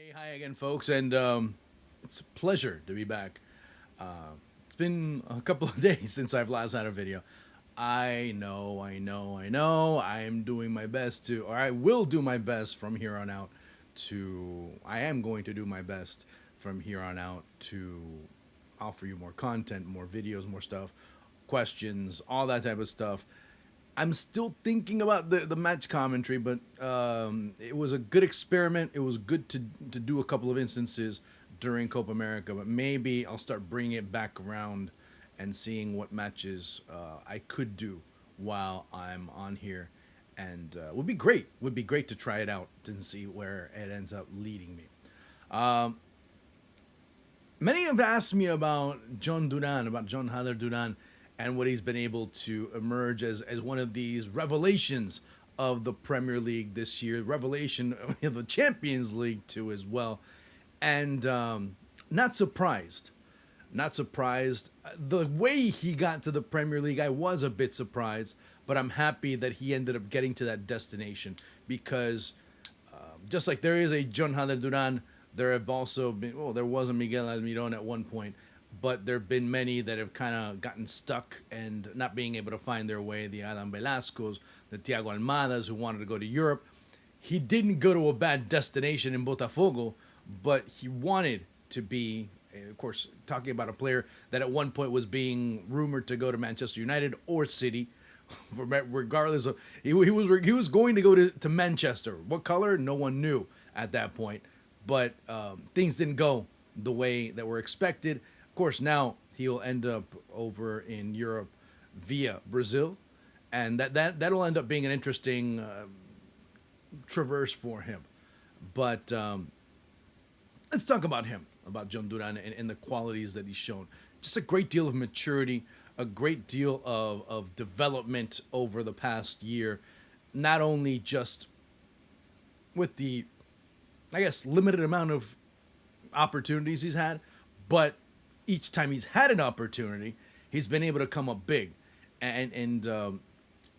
Hey, hi again, folks, and it's a pleasure to be back. It's been a couple of days since I've last had a video. I know. I am doing my best to, or I will do my best from here on out I am going to do my best from here on out to offer you more content, more videos, more stuff, questions, all that type of stuff. I'm still thinking about the match commentary, but it was a good experiment. It was good to do a couple of instances during Copa America, but maybe I'll start bringing it back around and seeing what matches I could do while I'm on here, and would be great. Would be great to try it out and see where it ends up leading me. Um, Many have asked me about Jhon Duran, about Jhon Jader Durán, and what he's been able to emerge as one of these revelations of the Premier League this year, revelation of the Champions League too as well, and not surprised. Not surprised. The way he got to the Premier League, I was a bit surprised, but I'm happy that he ended up getting to that destination because just like there is a Jhon Jader Durán, there have also been, well, there was a Miguel Almiron at one point, but there have been many that have kind of gotten stuck and not being able to find their way. The Adam Velasco's, the Thiago Almadas who wanted to go to Europe. He didn't go to a bad destination in Botafogo, but he wanted to be, of course, talking about a player that at one point was being rumored to go to Manchester United or City, regardless of he was going to go to Manchester. What color? No one knew at that point, but things didn't go the way that were expected. Of course, now he'll end up over in Europe via Brazil, and that'll end up being an interesting traverse for him. But let's talk about him, about Jhon Duran and the qualities that he's shown. Just a great deal of maturity, a great deal of development over the past year. Not only just with the, I guess, limited amount of opportunities he's had, but each time he's had an opportunity, he's been able to come up big. And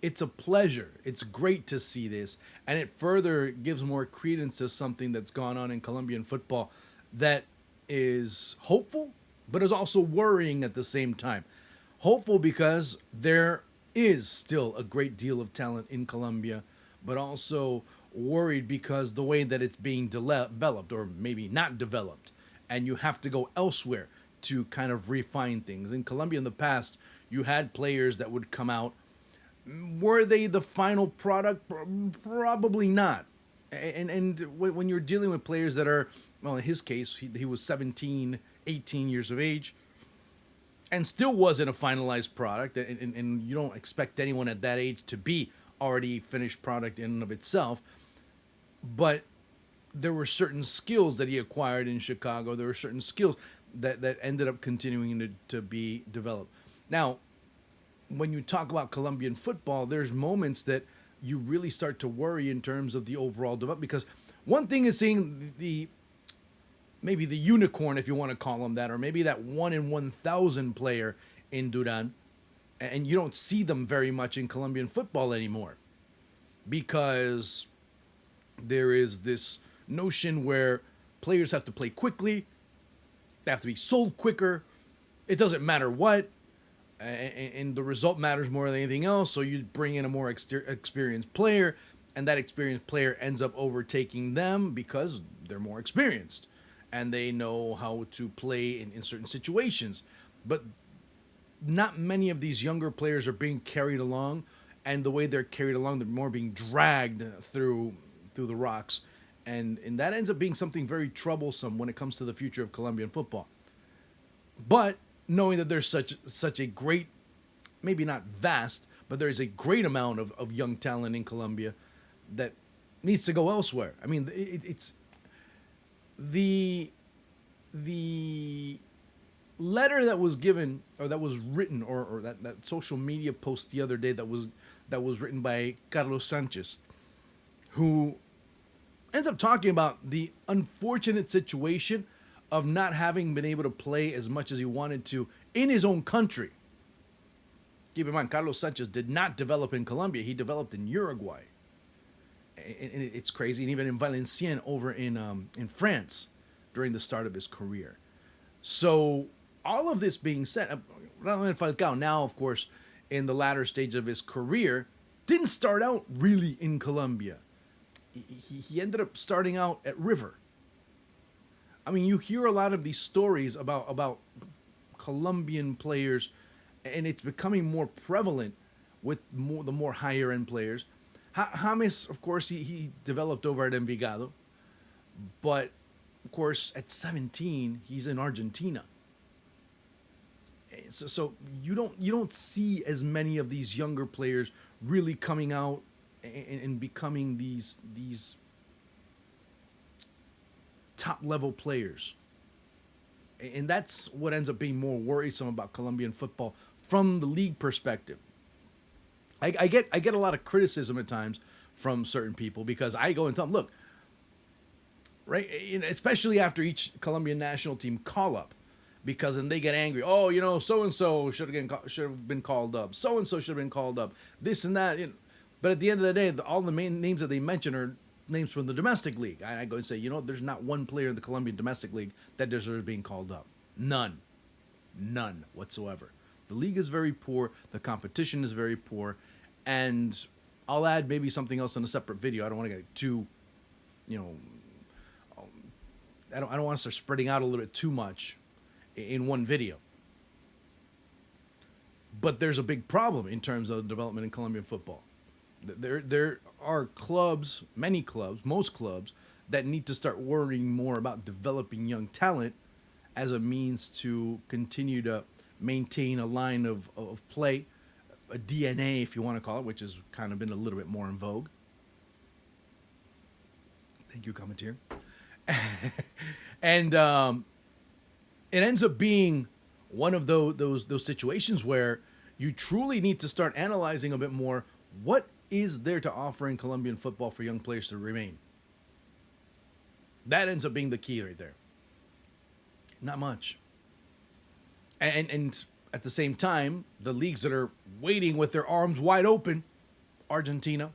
it's a pleasure. It's great to see this, and it further gives more credence to something that's gone on in Colombian football that is hopeful, but is also worrying at the same time. Hopeful because there is still a great deal of talent in Colombia, but also worried because the way that it's being developed, or maybe not developed, and you have to go elsewhere to kind of refine things. In Colombia in the past, you had players that would come out. Were they the final product? Probably not. And when you're dealing with players that are, well, in his case, he was 17, 18 years of age, and still wasn't a finalized product, and you don't expect anyone at that age to be already finished product in and of itself. But there were certain skills that he acquired in Chicago. There were certain skills that ended up continuing to be developed. Now, when you talk about Colombian football, there's moments that you really start to worry in terms of the overall development. Because one thing is seeing the maybe the unicorn, if you want to call him that, or maybe that 1 in 1,000 player in Duran, and you don't see them very much in Colombian football anymore because there is this notion where players have to play quickly, they have to be sold quicker. It doesn't matter what, and the result matters more than anything else. So you bring in a more experienced player, and that experienced player ends up overtaking them because they're more experienced and they know how to play in certain situations. But not many of these younger players are being carried along, and the way they're carried along, they're more being dragged through the rocks, and that ends up being something very troublesome when it comes to the future of Colombian football. But knowing that there's such a great, maybe not vast, but there's a great amount of young talent in Colombia that needs to go elsewhere. I mean, it's the letter that was given, or that was written, or that social media post the other day that was written by Carlos Sanchez, who ends up talking about the unfortunate situation of not having been able to play as much as he wanted to in his own country. Keep in mind, Carlos Sanchez did not develop in Colombia. He developed in Uruguay. And it's crazy. And even in Valenciennes over in France during the start of his career. So all of this being said, Ronald Falcao now, of course, in the latter stage of his career, didn't start out really in Colombia. He ended up starting out at River. I mean, you hear a lot of these stories about Colombian players, and it's becoming more prevalent with the more higher end players. James, of course, he developed over at Envigado, but of course, at 17, he's in Argentina. So you don't see as many of these younger players really coming out and becoming these top level players. And that's what ends up being more worrisome about Colombian football from the league perspective. I get a lot of criticism at times from certain people because I go and tell them, look, right, especially after each Colombian national team call up, because then they get angry. Oh, so and so should have been called up. So and so should have been called up. This and that. But at the end of the day, all the main names that they mention are names from the domestic league. I go and say, there's not one player in the Colombian domestic league that deserves being called up. None whatsoever. The league is very poor. The competition is very poor. And I'll add maybe something else in a separate video. I don't want to get too, I don't want to start spreading out a little bit too much in one video. But there's a big problem in terms of development in Colombian football. There are clubs, many clubs, most clubs, that need to start worrying more about developing young talent as a means to continue to maintain a line of play, a DNA, if you want to call it, which has kind of been a little bit more in vogue. Thank you, commentator. And it ends up being one of those situations where you truly need to start analyzing a bit more what is there to offer in Colombian football for young players to remain. That ends up being the key right there. Not much. And at the same time, the leagues that are waiting with their arms wide open, Argentina,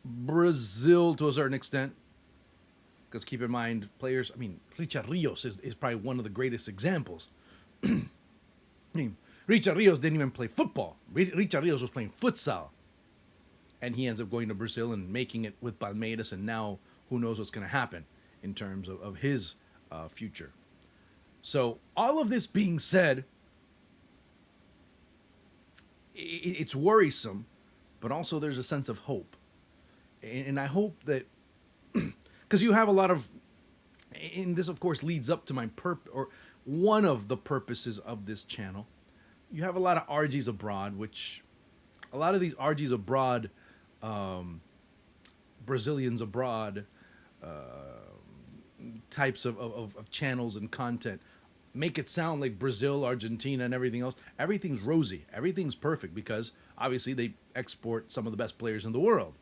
Brazil to a certain extent, because keep in mind, players, Richard Rios is probably one of the greatest examples. Richard Rios didn't even play football. Richard Rios was playing futsal. And he ends up going to Brazil and making it with Palmeiras, and now who knows what's going to happen in terms of his future. So all of this being said, it's worrisome, but also there's a sense of hope. And I hope that, because you have a lot of, and this of course leads up to my or one of the purposes of this channel. You have a lot of RGs abroad, which a lot of these RGs abroad, Brazilians abroad, types of channels and content make it sound like Brazil, Argentina, and everything else. Everything's rosy. Everything's perfect because obviously they export some of the best players in the world.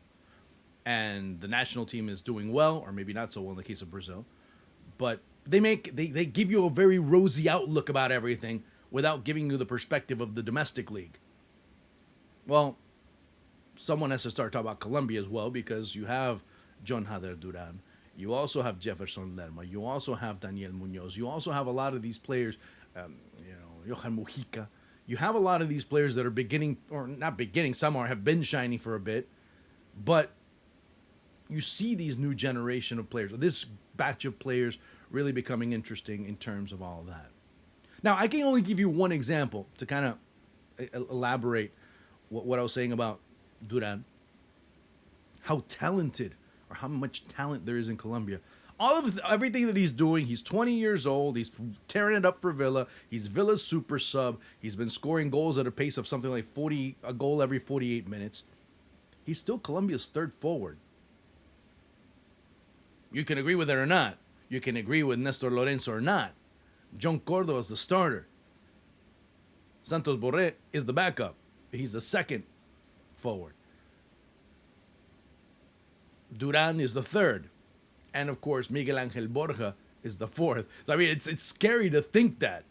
And the national team is doing well, or maybe not so well in the case of Brazil. But they give you a very rosy outlook about everything without giving you the perspective of the domestic league. Well, someone has to start talking about Colombia as well, because you have Jhon Jader Durán. You also have Jefferson Lerma. You also have Daniel Munoz. You also have a lot of these players, Johan Mujica. You have a lot of these players that are beginning, or not beginning, some have been shining for a bit, but you see these new generation of players, this batch of players really becoming interesting in terms of all of that. Now, I can only give you one example to kind of elaborate what I was saying about Durán, how talented or how much talent there is in Colombia. Everything that he's doing, he's 20 years old, he's tearing it up for Villa, he's Villa's super sub, he's been scoring goals at a pace of something like a goal every 48 minutes. He's still Colombia's third forward. You can agree with it or not. You can agree with Nestor Lorenzo or not. John Córdoba is the starter. Santos Borré is the backup. He's the second forward. Durán is the third. And of course, Miguel Angel Borja is the fourth. So it's scary to think that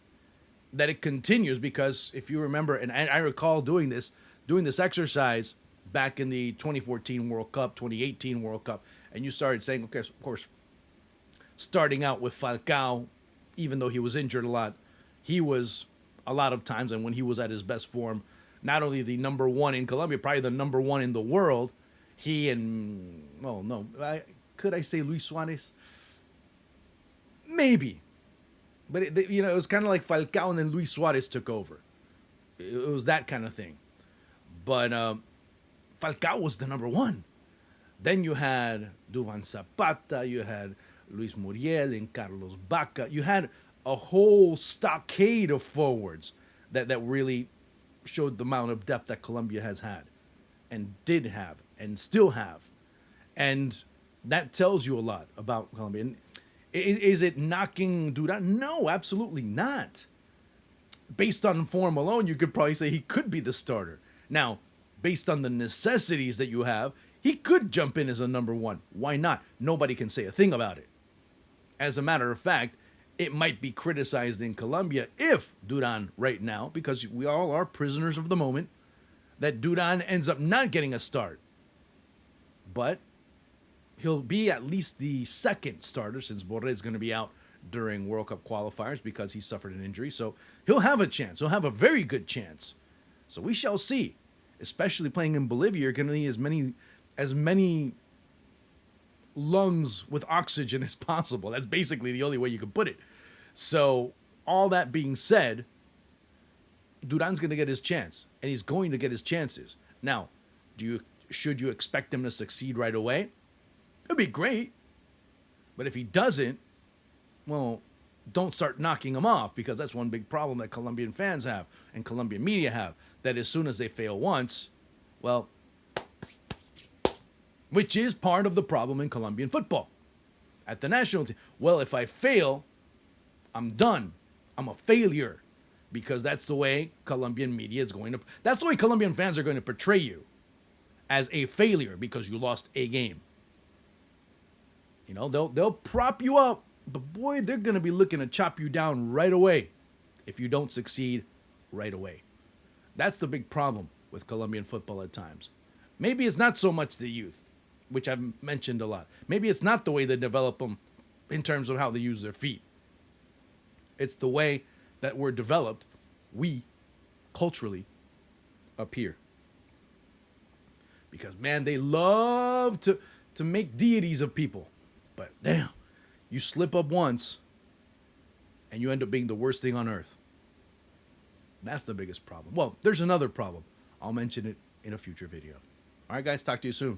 it continues, because if you remember, and I recall doing this exercise back in the 2014 World Cup, 2018 World Cup, and you started saying, okay, so of course, starting out with Falcao, even though he was injured a lot, he was a lot of times, and when he was at his best form, not only the number one in Colombia, probably the number one in the world. He and, well, no, could I say Luis Suarez? Maybe. But, it was kind of like Falcao and then Luis Suarez took over. It was that kind of thing. But Falcao was the number one. Then you had Duván Zapata, you had Luis Muriel and Carlos Baca. You had a whole stockade of forwards that really showed the amount of depth that Colombia has had and did have and still have. And that tells you a lot about Colombia. And is it knocking Durán? No, absolutely not. Based on form alone, you could probably say he could be the starter. Now, based on the necessities that you have, he could jump in as a number one. Why not? Nobody can say a thing about it. As a matter of fact, it might be criticized in Colombia if Durán right now, because we all are prisoners of the moment, that Durán ends up not getting a start. But he'll be at least the second starter since Borré is going to be out during World Cup qualifiers because he suffered an injury. So he'll have a chance. He'll have a very good chance. So we shall see. Especially playing in Bolivia, you're going to need as many lungs with oxygen as possible. That's basically the only way you can put it. So all that being said, Durán's going to get his chance, and he's going to get his chances. Now, should you expect him to succeed right away? It'd be great. But if he doesn't, well, don't start knocking him off, because that's one big problem that Colombian fans have and Colombian media have, that as soon as they fail once, well, which is part of the problem in Colombian football at the national team. Well, if I fail, I'm done. I'm a failure, because that's the way Colombian media is going to, that's the way Colombian fans are going to portray you, as a failure because you lost a game. You know, they'll prop you up, but boy, they're going to be looking to chop you down right away if you don't succeed right away. That's the big problem with Colombian football at times. Maybe it's not so much the youth, which I've mentioned a lot. Maybe it's not the way they develop them in terms of how they use their feet. It's the way that we're developed, we, culturally, up here. Because, man, they love to make deities of people. But, damn, you slip up once, and you end up being the worst thing on earth. That's the biggest problem. Well, there's another problem. I'll mention it in a future video. All right, guys, talk to you soon.